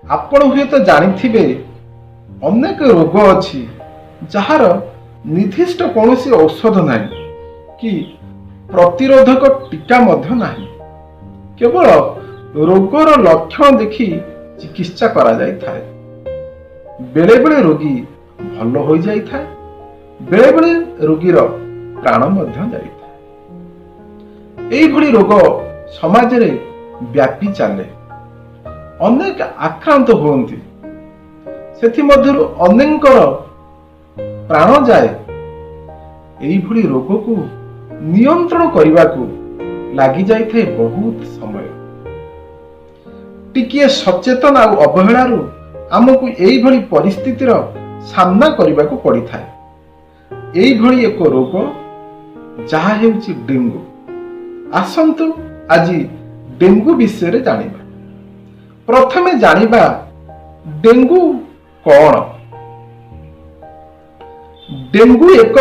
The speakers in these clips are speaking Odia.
ଆପଣ ହୁଏତ ଜାଣିଥିବେ ଅନେକ ରୋଗ ଅଛି ଯାହାର ନିର୍ଦ୍ଦିଷ୍ଟ କୌଣସି ଔଷଧ ନାହିଁ କି ପ୍ରତିରୋଧକ ଟୀକା ମଧ୍ୟ ନାହିଁ। କେବଳ ରୋଗର ଲକ୍ଷଣ ଦେଖି ଚିକିତ୍ସା କରାଯାଇଥାଏ। ବେଳେବେଳେ ରୋଗୀ ଭଲ ହୋଇଯାଇଥାଏ, ବେଳେବେଳେ ରୋଗୀର ପ୍ରାଣ ମଧ୍ୟ ଯାଇଥାଏ। ଏଇଭଳି ରୋଗ ସମାଜରେ ବ୍ୟାପି ଚାଲେ, ଅନେକ ଆକ୍ରାନ୍ତ ହୁଅନ୍ତି, ସେଥିମଧ୍ୟରୁ ଅନେକଙ୍କର ପ୍ରାଣ ଯାଏ। ଏଇଭଳି ରୋଗକୁ ନିୟନ୍ତ୍ରଣ କରିବାକୁ ଲାଗି ଯାଇଥାଏ ବହୁତ ସମୟ। ଟିକିଏ ସଚେତନ ଆଉ ଅବହେଳାରୁ ଆମକୁ ଏଇଭଳି ପରିସ୍ଥିତିର ସାମ୍ନା କରିବାକୁ ପଡ଼ିଥାଏ। ଏଇଭଳି ଏକ ରୋଗ ଯାହା ହେଉଛି ଡେଙ୍ଗୁ। ଆସନ୍ତୁ ଆଜି ଡେଙ୍ଗୁ ବିଷୟରେ ଜାଣିବା। ପ୍ରଥମେ ଜାଣିବା ଡେଙ୍ଗୁ କଣ? ଡେଙ୍ଗୁ ଏକ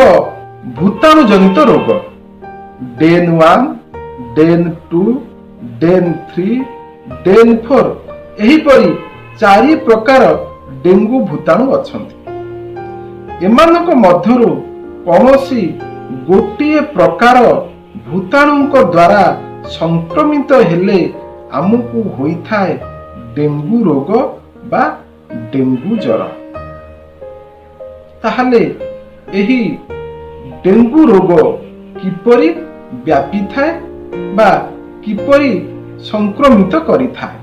ଭୂତାଣୁ ଜନିତ ରୋଗ। ଡେନ୍ 1, ଡେନ୍ 2, ଡେନ୍ 3, ଡେନ୍ 4 ଏହିପରି 4 ପ୍ରକାର ଡେଙ୍ଗୁ ଭୂତାଣୁ ଅଛନ୍ତି। ଏମାନଙ୍କ ମଧ୍ୟରୁ କୌଣସି ଗୋଟିଏ ପ୍ରକାର ଭୂତାଣୁଙ୍କ ଦ୍ୱାରା ସଂକ୍ରମିତ ହେଲେ ଆମକୁ ହୋଇଥାଏ ଡେଙ୍ଗୁ ରୋଗ ବା ଡେଙ୍ଗୁ ଜ୍ୱର। ତାହେଲେ ଏହି ଡେଙ୍ଗୁ ରୋଗ କିପରି ବ୍ୟାପିଥାଏ ବା କିପରି ସଂକ୍ରମିତ କରିଥାଏ?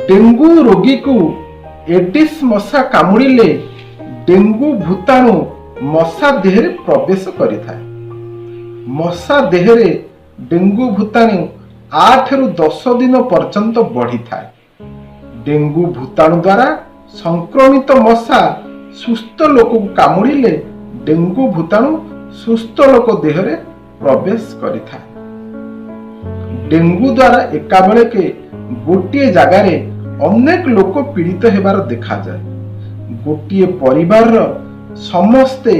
ଡେଙ୍ଗୁ ରୋଗୀକୁ ଏଡିସ୍ ମଶା କାମୁଡ଼ିଲେ ଡେଙ୍ଗୁ ଭୂତାଣୁ ମଶା ଦେହରେ ପ୍ରବେଶ କରିଥାଏ। ମଶା ଦେହରେ ଡେଙ୍ଗୁ ଭୂତାଣୁ 8 ରୁ 10 ଦିନ ପର୍ଯ୍ୟନ୍ତ ବଢ଼ିଥାଏ। ଡେଙ୍ଗୁ ଭୂତାଣୁ ଦ୍ୱାରା ସଂକ୍ରମିତ ମଶା ସୁସ୍ଥ ଲୋକକୁ କାମୁଡ଼ିଲେ ଡେଙ୍ଗୁ ଭୂତାଣୁ ସୁସ୍ଥ ଲୋକ ଦେହରେ ପ୍ରବେଶ କରିଥାଏ। ଡେଙ୍ଗୁ ଦ୍ୱାରା ଏକାବେଳକେ ଗୋଟିଏ ଜାଗାରେ ଅନେକ ଲୋକ ପୀଡ଼ିତ ହେବାର ଦେଖାଯାଏ। ଗୋଟିଏ ପରିବାରର ସମସ୍ତେ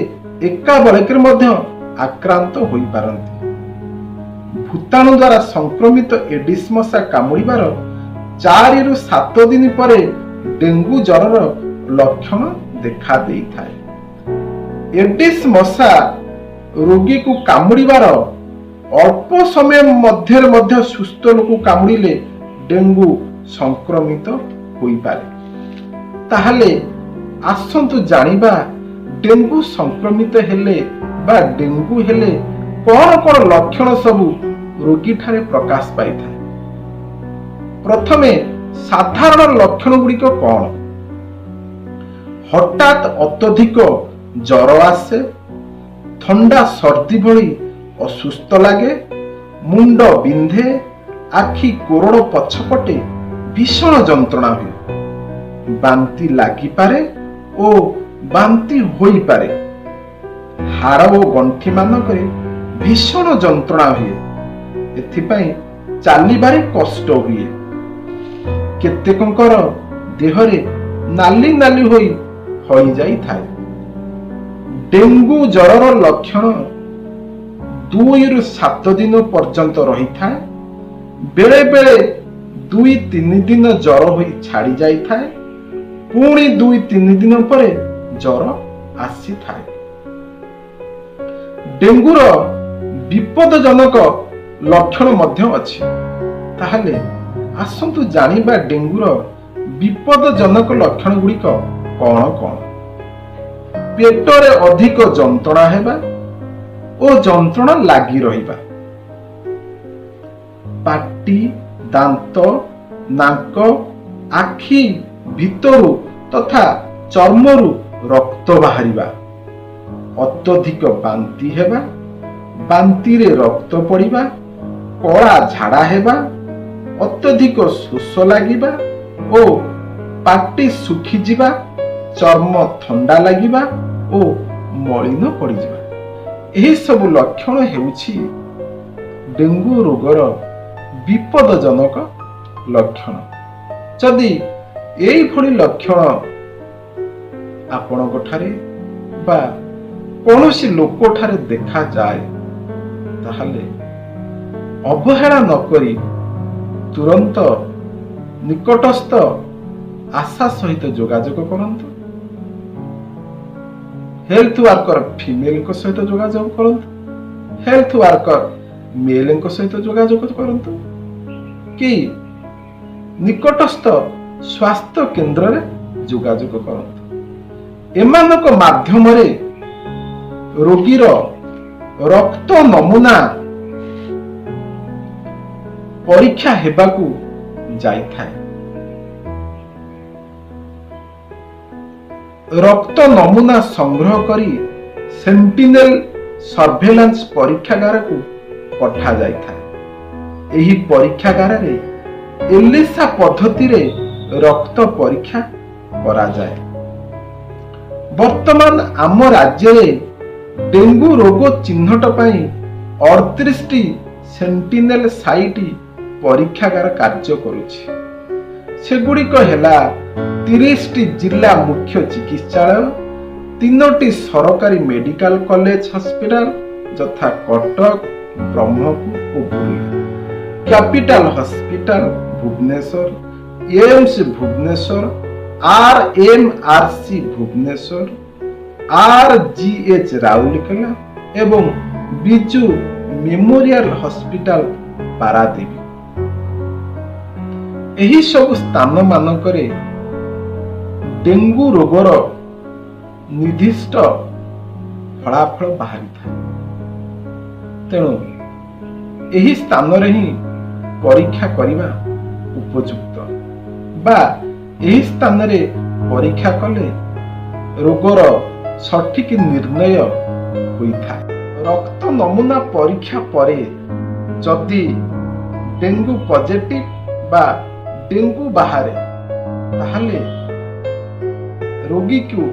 ଏକାବେଳକେ ମଧ୍ୟ ଆକ୍ରାନ୍ତ ହୋଇପାରନ୍ତି। ଭୂତାଣୁ ଦ୍ୱାରା ସଂକ୍ରମିତ ଏଡିସ୍ ମଶା କାମୁଡ଼ିବାର 4 ରୁ 7 ଦିନ ପରେ ଡେଙ୍ଗୁ ଜ୍ୱରର ଲକ୍ଷଣ ଦେଖା ଦେଇଥାଏ। ଏଡିସ୍ ମଶା ରୋଗୀକୁ କାମୁଡ଼ିବାର ଅଳ୍ପ ସମୟ ମଧ୍ୟରେ ମଧ୍ୟ ସୁସ୍ଥ ଲୋକକୁ କାମୁଡ଼ିଲେ ଡେଙ୍ଗୁ ସଂକ୍ରମିତ ହୋଇପାରେ। ତାହେଲେ ଆସନ୍ତୁ ଜାଣିବା ଡେଙ୍ଗୁ ସଂକ୍ରମିତ ହେଲେ ବା ଡେଙ୍ଗୁ ହେଲେ କଣ କଣ ଲକ୍ଷଣ ସବୁ ରୋଗୀଠାରେ ପ୍ରକାଶ ପାଇଥାଏ। ପ୍ରଥମେ ସାଧାରଣ ଲକ୍ଷଣ ଗୁଡ଼ିକ କଣ? ହଠାତ୍ ଅତ୍ୟଧିକ ଜ୍ୱର ଆସେ, ଥଣ୍ଡା ସର୍ଦ୍ଦି ଭଳି ଅସୁସ୍ଥ ଲାଗେ, ମୁଣ୍ଡ ବିନ୍ଧେ, ଆଖି କୋରଡ଼ ପଛପଟେ ଭୀଷଣ ଯନ୍ତ୍ରଣା ହୁଏ, ବାନ୍ତି ଲାଗିପାରେ ଓ ବାନ୍ତି ହୋଇପାରେ, ହାଡ଼ ଓ ଗଣ୍ଠି ମାନଙ୍କରେ ଭୀଷଣ ଯନ୍ତ୍ରଣା ହୁଏ, ଏଥିପାଇଁ ଚାଲିବାରେ କଷ୍ଟ ହୁଏ, କେତେକଙ୍କର ଦେହରେ ନାଲି ନାଲି ହୋଇଯାଇଥାଏ। ଡେଙ୍ଗୁ ଜ୍ୱରର ଲକ୍ଷଣ 2 ରୁ 7 ଦିନ ପର୍ଯ୍ୟନ୍ତ ରହିଥାଏ। ବେଳେ ବେଳେ 2-3 ଦିନ ଜ୍ୱର ହୋଇ ଛାଡ଼ି ଯାଇଥାଏ, ପୁଣି 2-3 ଦିନ ପରେ ଜ୍ୱର ଆସିଥାଏ। ଡେଙ୍ଗୁର ବିପଦଜନକ ଲକ୍ଷଣ ମଧ୍ୟ ଅଛି। ତାହେଲେ ଆସନ୍ତୁ ଜାଣିବା ଡେଙ୍ଗୁର ବିପଦଜନକ ଲକ୍ଷଣ ଗୁଡ଼ିକ କଣ କଣ? ପେଟରେ ଅଧିକ ଯନ୍ତ୍ରଣା ହେବା ଓ ଯନ୍ତ୍ରଣା ଲାଗି ରହିବା, ପାଟି, ଦାନ୍ତ, ନାକ, ଆଖି ଭିତରୁ ତଥା ଚର୍ମରୁ ରକ୍ତ ବାହାରିବା, ଅତ୍ୟଧିକ ବାନ୍ତି ହେବା, ବାନ୍ତିରେ ରକ୍ତ ପଡ଼ିବା, କଳା ଝାଡ଼ା ହେବା, ଅତ୍ୟଧିକ ଶୋଷ ଲାଗିବା ଓ ପାଟି ଶୁଖିଯିବା, ଚର୍ମ ଥଣ୍ଡା ଲାଗିବା ଓ ମଳିନ ପଡ଼ିଯିବା। ଏହି ସବୁ ଲକ୍ଷଣ ହେଉଛି ଡେଙ୍ଗୁ ରୋଗର ବିପଦଜନକ ଲକ୍ଷଣ। ଯଦି ଏଇଭଳି ଲକ୍ଷଣ ଆପଣଙ୍କ ଠାରେ ବା କୌଣସି ଲୋକଠାରେ ଦେଖାଯାଏ ତାହେଲେ ଅବହେଳା ନକରି ତୁରନ୍ତ ନିକଟସ୍ଥ ଆଶା ସହିତ ଯୋଗାଯୋଗ କରନ୍ତୁ। ହେଲ୍ଥ ୱାର୍କର ଫିମେଲଙ୍କ ସହିତ ଯୋଗାଯୋଗ କରନ୍ତୁ, ହେଲ୍ଥ ୱାର୍କର ମେଲଙ୍କ ସହିତ ଯୋଗାଯୋଗ କରନ୍ତୁ, କି ନିକଟସ୍ଥ ସ୍ୱାସ୍ଥ୍ୟ କେନ୍ଦ୍ରରେ ଯୋଗାଯୋଗ କରନ୍ତୁ। ଏମାନଙ୍କ ମାଧ୍ୟମରେ ରୋଗୀର ରକ୍ତ ନମୁନା ପରୀକ୍ଷା ହେବାକୁ ଯାଇଥାଏ। ରକ୍ତ ନମୁନା ସଂଗ୍ରହ କରି ସେଣ୍ଟିନେଲ ସର୍ଭେଲାନ୍ସ ପରୀକ୍ଷାଗାରକୁ ପଠାଯାଇଥାଏ। ଏହି ପରୀକ୍ଷାଗାରରେ ଏଲିସା ପଦ୍ଧତିରେ ରକ୍ତ ପରୀକ୍ଷା କରାଯାଏ। ବର୍ତ୍ତମାନ ଆମ ରାଜ୍ୟରେ ଡେଙ୍ଗୁ ରୋଗ ଚିହ୍ନଟ ପାଇଁ 38ଟି ସେଣ୍ଟିନେଲ ସାଇଟ ପରୀକ୍ଷାଗାର କାର୍ଯ୍ୟ କରୁଛି। ସେଗୁଡ଼ିକ ହେଲା 30ଟି ଜିଲ୍ଲା ମୁଖ୍ୟ ଚିକିତ୍ସାଳୟ, 3ଟି ସରକାରୀ ମେଡିକାଲ କଲେଜ ହସ୍ପିଟାଲ ଯଥା କଟକ, ବ୍ରହ୍ମପୁର ଓ Puri, capital hospital Bhubaneswar, AIIMS Bhubaneswar, RMRC Bhubaneswar, RGH Rourkela ଏବଂ ବିଜୁ ମେମୋରିଆଲ ହସ୍ପିଟାଲ ପାରାଦୀପ। ଏହି ସବୁ ସ୍ଥାନ ମାନଙ୍କରେ ଡେଙ୍ଗୁ ରୋଗର ନିର୍ଦ୍ଦିଷ୍ଟ ଫଳାଫଳ ବାହାରିଥାଏ। ତେଣୁ ଏହି ସ୍ଥାନରେ ହିଁ ପରୀକ୍ଷା କରିବା ଉପଯୁକ୍ତ, ବା ଏହି ସ୍ଥାନରେ ପରୀକ୍ଷା କଲେ ରୋଗର ସଠିକ ନିର୍ଣ୍ଣୟ ହୋଇଥାଏ। ରକ୍ତ ନମୁନା ପରୀକ୍ଷା ପରେ ଯଦି ଡେଙ୍ଗୁ ପଜିଟିଭ ବା ଡେଙ୍ଗୁ ବାହାରେ, ତାହେଲେ ରୋଗୀକୁ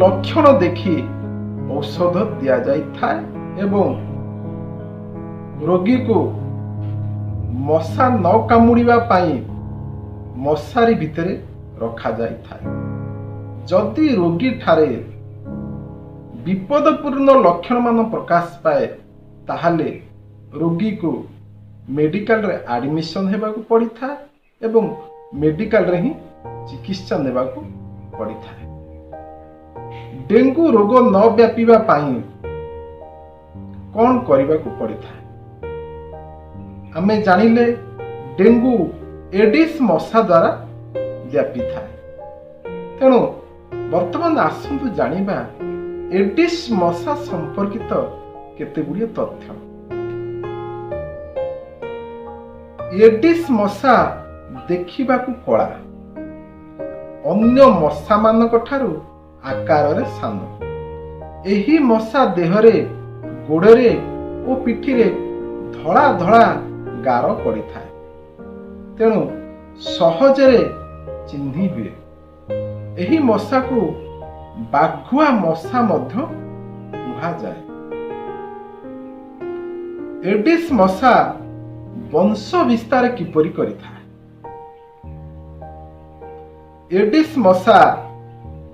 ଲକ୍ଷଣ ଦେଖି ଔଷଧ ଦିଆଯାଇଥାଏ ଏବଂ ରୋଗୀକୁ ମଶା ନ କାମୁଡ଼ିବା ପାଇଁ ମଶାରୀ ଭିତରେ ରଖାଯାଇଥାଏ। ଯଦି ରୋଗୀ ଠାରେ ବିପଦପୂର୍ଣ୍ଣ ଲକ୍ଷଣମାନ ପ୍ରକାଶ ପାଏ, ତାହେଲେ ରୋଗୀକୁ ମେଡିକାଲରେ ଆଡମିସନ ହେବାକୁ ପଡ଼ିଥାଏ ଏବଂ ମେଡିକାଲରେ ହିଁ ଚିକିତ୍ସା ନେବାକୁ ପଡ଼ିଥାଏ। ଡେଙ୍ଗୁ ରୋଗ ନ ବ୍ୟାପିବା ପାଇଁ କଣ କରିବାକୁ ପଡ଼ିଥାଏ? ଆମେ ଜାଣିଲେ ଡେଙ୍ଗୁ ଏଡିସ୍ ମଶା ଦ୍ୱାରା ବ୍ୟାପିଥାଏ। ତେଣୁ ବର୍ତ୍ତମାନ ଆସନ୍ତୁ ଜାଣିବା ଏଡିସ୍ ମଶା ସମ୍ପର୍କିତ କେତେଗୁଡ଼ିଏ ତଥ୍ୟ। ଏଡିସ୍ ମଶା ଦେଖିବାକୁ କଳା, ଅନ୍ୟ ମଶା ମାନଙ୍କ ଠାରୁ ଆକାରରେ ସାନ। ଏହି ମଶା ଦେହରେ, ଗୋଡ଼ରେ ଓ ପିଠିରେ ଧଳା ଧଳା ଗାର ପଡ଼ିଥାଏ, ତେଣୁ ସହଜରେ ଚିହ୍ନି ହୁଏ। ଏହି ମଶାକୁ ବାଘୁଆ ମଶା ମଧ୍ୟ କୁହାଯାଏ। ଏଡିସ୍ ମଶା ବଂଶ ବିସ୍ତାର କିପରି କରିଥାଏ? ଏଡିସ୍ ମଶା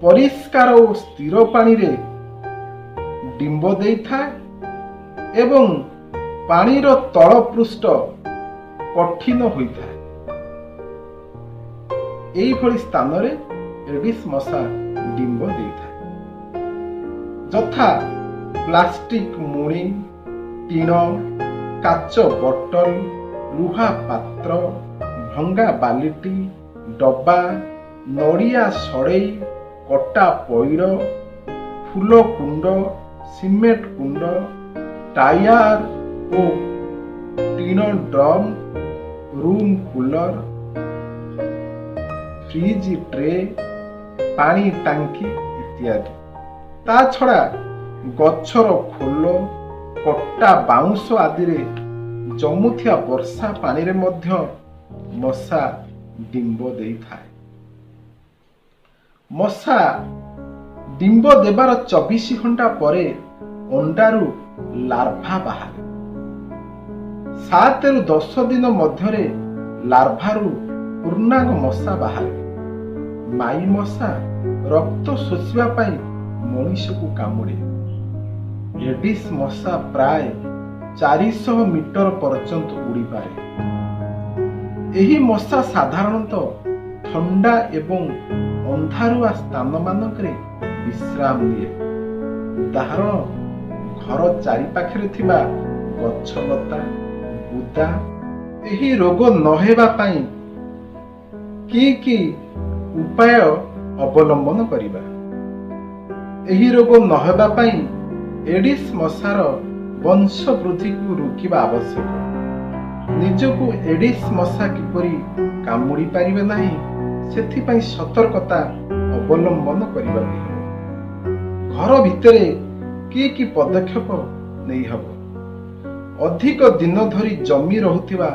ପରିଷ୍କାର ଓ ସ୍ଥିର ପାଣିରେ ଡିମ୍ବ ଦେଇଥାଏ ଏବଂ ପାଣିର ତଳ ପୃଷ୍ଠ କଠିନ ହୋଇଥାଏ। ଏଇଭଳି ସ୍ଥାନରେ ଏଡିସ୍ ମଶା ଡିମ୍ବ ଦେଇଥାଏ, ଯଥା ପ୍ଲାଷ୍ଟିକ ମୁଣି, ଟିଣ, କାଚ ବୋତଲ, ଲୁହା ପାତ୍ର, ଭଙ୍ଗା ବାଲିଟି, ଡବା, ନଡ଼ିଆ ସଢ଼େଇ, କଟା ପଇଡ଼, ଫୁଲ କୁଣ୍ଡ, ସିମେଣ୍ଟ କୁଣ୍ଡ, ଟାୟାର ଓ ଟିଣ drum, room cooler, fridge tray, ପାଣି ଟାଙ୍କି ଇତ୍ୟାଦି। ତା ଛଡ଼ା ଗଛର ଖୋଲ, କଟା ବାଉଁଶ ଆଦିରେ ଜମୁଥିବା ବର୍ଷା ପାଣିରେ ମଧ୍ୟ ମଶା ଡିମ୍ବ ଦେଇଥାଏ। ମଶା ଡିମ୍ବ ଦେବାର 24 ଘଣ୍ଟା ପରେ ଅଣ୍ଡାରୁ ଲାର୍ଭା ବାହାରେ। 7 ରୁ 10 ଦିନ ମଧ୍ୟରେ ଲାର୍ଭାରୁ ପୂର୍ଣ୍ଣାଙ୍ଗ ମଶା ବାହାରେ। ମାଇ ମଶା ରକ୍ତ ଶୋଷିବା ପାଇଁ ମଣିଷକୁ କାମୁଡ଼େ। ଏଡିସ୍ ମଶା ପ୍ରାୟ 400 ମିଟର ପର୍ଯ୍ୟନ୍ତ ଉଡ଼ିପାରେ। ଏହି ମଶା ସାଧାରଣତଃ ଥଣ୍ଡା ଏବଂ ଅନ୍ଧାରୁଆ ସ୍ଥାନମାନଙ୍କରେ ବିଶ୍ରାମ ନିଏ। ଉଦାହରଣ, ଘର ଚାରିପାଖରେ ଥିବା ଗଛଲତା, ବୁଦା। ଏହି ରୋଗ ନ ହେବା ପାଇଁ କି ଉପାୟ ଅବଲମ୍ବନ କରିବା? ଏହି ରୋଗ ନ ହେବା ପାଇଁ ଏଡିସ୍ ମଶାର ବଂଶ ବୃଦ୍ଧିକୁ ରୋକିବା ଆବଶ୍ୟକ। ନିଜକୁ ଏଡିସ୍ ମଶା କିପରି କାମୁଡ଼ି ପାରିବେ ନାହିଁ ସେଥିପାଇଁ ସତର୍କତା ଅବଲମ୍ବନ କରିବାକୁ ହେବ। ଘର ଭିତରେ କି ପଦକ୍ଷେପ ନେଇହେବ? ଅଧିକ ଦିନ ଧରି ଜମି ରହୁଥିବା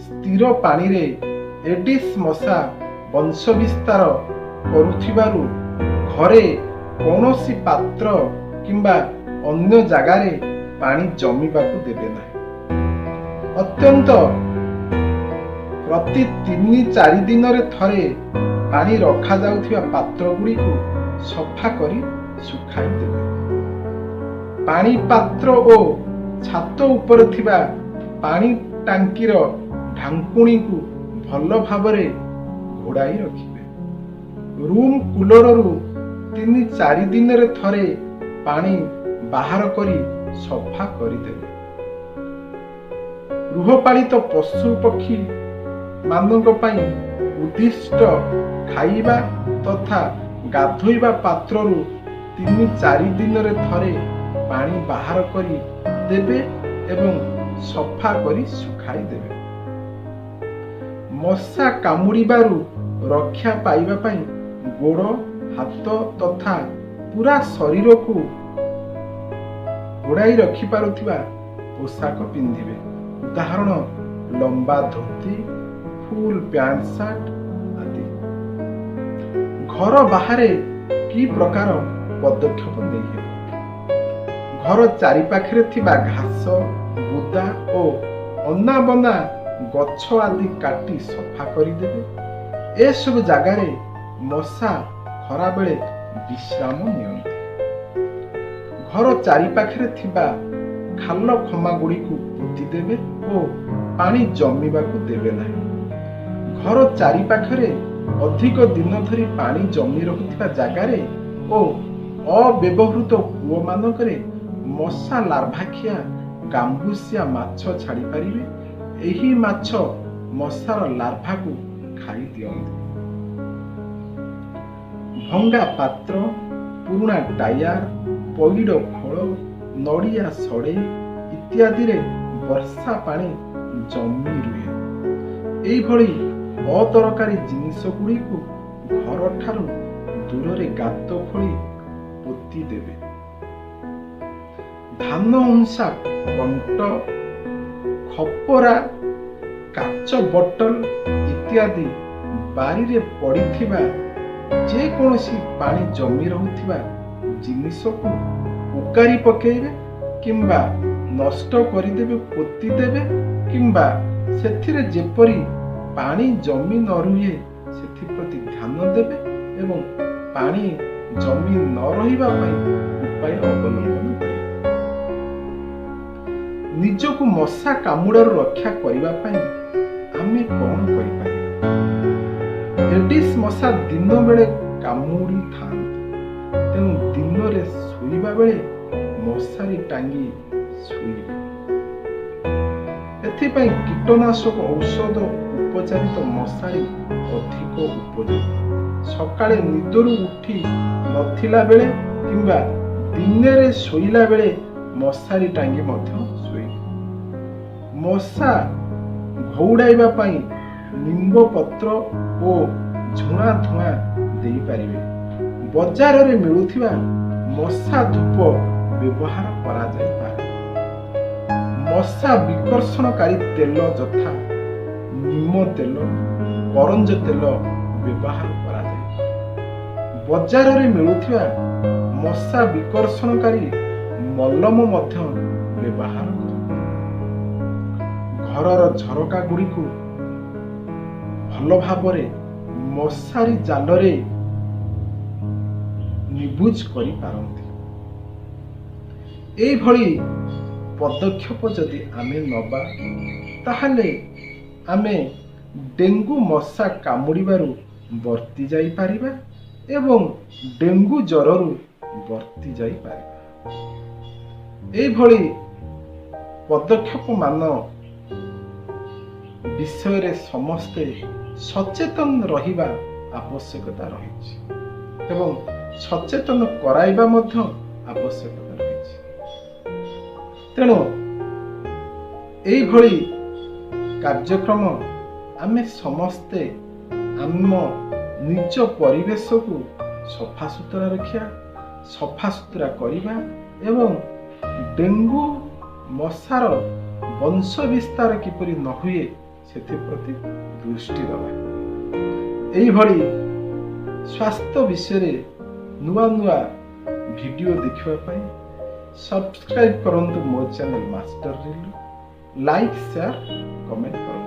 ସ୍ଥିର ପାଣିରେ ଏଡିସ୍ ମଶା ବଂଶ ବିସ୍ତାର କରୁଥିବାରୁ ଘରେ କୌଣସି ପାତ୍ର କିମ୍ବା ଅନ୍ୟ ଜାଗାରେ ପାଣି ଜମିବାକୁ ଦେବେ ନାହିଁ। ଅତ୍ୟନ୍ତ ପ୍ରତି 3-4 ଦିନରେ ଥରେ ପାଣି ରଖାଯାଉଥିବା ପାତ୍ର ଗୁଡ଼ିକୁ ସଫା କରି ଶୁଖାଇ ଦେବେ। ପାଣି ପାତ୍ର ଓ ଛାତ ଉପରେ ଥିବା ପାଣି ଟାଙ୍କିର ଢାଙ୍କୁଣୀକୁ ଭଲ ଭାବରେ ଘୋଡ଼ାଇ ରଖିବେ। ରୁମ୍ କୁଲରରୁ 3-4 ଦିନରେ ଥରେ ପାଣି ବାହାର କରି ସଫା କରିଦେବେ। ଗୃହପାଳିତ ପଶୁ ପକ୍ଷୀ ମାନଙ୍କ ପାଇଁ ଉଦ୍ଦିଷ୍ଟ ଖାଇବା ତଥା ଗାଧୋଇବା ପାତ୍ରରୁ 3-4 ଦିନରେ ଥରେ ପାଣି ବାହାର କରି ଦେବେ ଏବଂ ସଫା କରି ଶୁଖାଇ ଦେବେ। ମଶା କାମୁଡ଼ିବାରୁ ରକ୍ଷା ପାଇବା ପାଇଁ ଗୋଡ଼, ହାତ ତଥା ପୁରା ଶରୀରକୁ ଘୋଡ଼ାଇ ରଖିପାରୁଥିବା ପୋଷାକ ପିନ୍ଧିବେ। ଉଦାହରଣ, ଲମ୍ବା ଧୋତି, ଫୁଲ ପ୍ୟାଣ୍ଟ ସାର୍ଟ ଆଦି। ଘର ବାହାରେ କି ପ୍ରକାର ପଦକ୍ଷେପ ନେଇହେବ? ଘର ଚାରିପାଖରେ ଥିବା ଘାସ, ବୁଦା ଓ ଅନାବନା ଗଛ ଆଦି କାଟି ସଫା କରିଦେବେ। ଏସବୁ ଜାଗାରେ ମଶା ଖରାବେଳେ ବିଶ୍ରାମ ନିଅନ୍ତି। ଘର ଚାରିପାଖରେ ଥିବା ଖାଲ ଖମା ଗୁଡ଼ିକୁ ପୋତି ଦେବେ ଓ ପାଣି ଜମିବାକୁ ଦେବେ ନାହିଁ। ଘର ଚାରିପାଖରେ ଅଧିକ ଦିନ ଧରି ପାଣି ଜମି ରହୁଥିବା ଜାଗାରେ ଓ ଅବ୍ୟବହୃତ କୂଅ ମାନଙ୍କରେ ମଶା ଲାର୍ଭାଖିଆ ଗାମ୍ବୁସିଆ ମାଛ ଛାଡ଼ି ପାରିବେ। ଏହି ମାଛ ମଶାର ଲାର୍ଭାକୁ ଖାଇ ଦିଅନ୍ତି। ଭଙ୍ଗା ପାତ୍ର, ପୁରୁଣା ଟାୟାର, ପଇଡ଼ ଖୋଳ, ନଡ଼ିଆ ସଢ଼େଇ ଇତ୍ୟାଦିରେ ବର୍ଷା ପାଣି ଜମି ରୁହେ। ଏଇଭଳି ଅଦରକାରୀ ଜିନିଷ ଗୁଡ଼ିକୁ ଘରଠାରୁ ଦୂରରେ ଗାତ ଖୋଳି ପୋତି ଦେବେ। ଧାନ ଉଁସା କଣ୍ଟ, ଖପରା, କାଚ ବୋତଲ ଇତ୍ୟାଦି ବାରିରେ ପଡ଼ିଥିବା ଯେକୌଣସି ପାଣି ଜମି ରହୁଥିବା ଜିନିଷକୁ ଉକାରି ପକାଇବେ କିମ୍ବା ନଷ୍ଟ କରିଦେବେ, ପୋତି ଦେବେ କିମ୍ବା ସେଥିରେ ଯେପରି ପାଣି ଜମି ନ ରୁହେ ସେଥିପ୍ରତି ଧ୍ୟାନ ଦେବେ ଏବଂ ପାଣି ଜମି ନ ରହିବା ପାଇଁ ଉପାୟ ଅବଲମ୍ବନ କରିବେ। ନିଜକୁ ମଶା କାମୁଡ଼ାରୁ ରକ୍ଷା କରିବା ପାଇଁ ଆମେ କଣ କରିପାରିବା? ଏଡିସ୍ ମଶା ଦିନ ବେଳେ କାମୁଡ଼ିଥାନ୍ତି, ତେଣୁ ଦିନରେ ଶୋଇବା ବେଳେ ମଶାରୀ ଟାଙ୍ଗି ଶୋଇବେ। ଏଥିପାଇଁ କୀଟନାଶକ ଔଷଧ ଉପଚାରିତ ମଶାରୀ ଅଧିକ ଉପଯୋଗୀ। ସକାଳେ ନିଦରୁ ଉଠି ନଥିଲା ବେଳେ କିମ୍ବା ଦିନରେ ଶୋଇଲା ବେଳେ ମଶାରୀ ଟାଙ୍ଗି ମଧ୍ୟ ଶୋଇବେ। ମଶା ଘଉଡ଼ାଇବା ପାଇଁ ନିମ୍ବ ପତ୍ର ଓ ଝୁଣା ଧୂଆଁ ଦେଇପାରିବେ। ବଜାରରେ ମିଳୁଥିବା ମଶା ଧୂପ ବ୍ୟବହାର କରାଯାଇପାରେ। ମଶା ବିକର୍ଷଣକାରୀ ତେଲ ଯଥା ନିମ ତେଲ, କରଞ୍ଜ ତେଲ ବ୍ୟବହାର କରାଯାଏ। ବଜାରରେ ମିଳୁଥିବା ମଶା ବିକର୍ଷଣକାରୀ ମଲମ ମଧ୍ୟ ବ୍ୟବହାର କରନ୍ତି। ଘରର ଝରକା ଗୁଡ଼ିକୁ ଭଲ ଭାବରେ ମଶାରୀ ଜାଲରେ ନିବୁଜ କରିପାରନ୍ତି। ଏଇଭଳି ପଦକ୍ଷେପ ଯଦି ଆମେ ନେବା ତାହେଲେ ଆମେ ଡେଙ୍ଗୁ ମଶା କାମୁଡ଼ିବାରୁ ବର୍ତ୍ତି ଯାଇପାରିବା ଏବଂ ଡେଙ୍ଗୁ ଜ୍ୱରରୁ ବର୍ତ୍ତି ଯାଇପାରିବା। ଏଇଭଳି ପଦକ୍ଷେପମାନ ବିଷୟରେ ସମସ୍ତେ ସଚେତନ ରହିବା ଆବଶ୍ୟକତା ରହିଛି ଏବଂ ସଚେତନ କରାଇବା ମଧ୍ୟ ଆବଶ୍ୟକତା ରହିଛି। ତେଣୁ ଏଇଭଳି କାର୍ଯ୍ୟକ୍ରମ ଆମେ ସମସ୍ତେ ଆମ ନିଜ ପରିବେଶକୁ ସଫାସୁତୁରା ରଖିବା, ସଫାସୁତୁରା କରିବା ଏବଂ ଡେଙ୍ଗୁ ମଶାର ବଂଶ ବିସ୍ତାର କିପରି ନ ହୁଏ ସେଥିପ୍ରତି ଦୃଷ୍ଟି ଦେବା। ଏଇଭଳି ସ୍ୱାସ୍ଥ୍ୟ ବିଷୟରେ ନୂଆ ନୂଆ ଭିଡ଼ିଓ ଦେଖିବା ପାଇଁ ସବସ୍କ୍ରାଇବ୍ କରନ୍ତୁ ମୋ channel master Rilu. Like, share, comment କରନ୍ତୁ।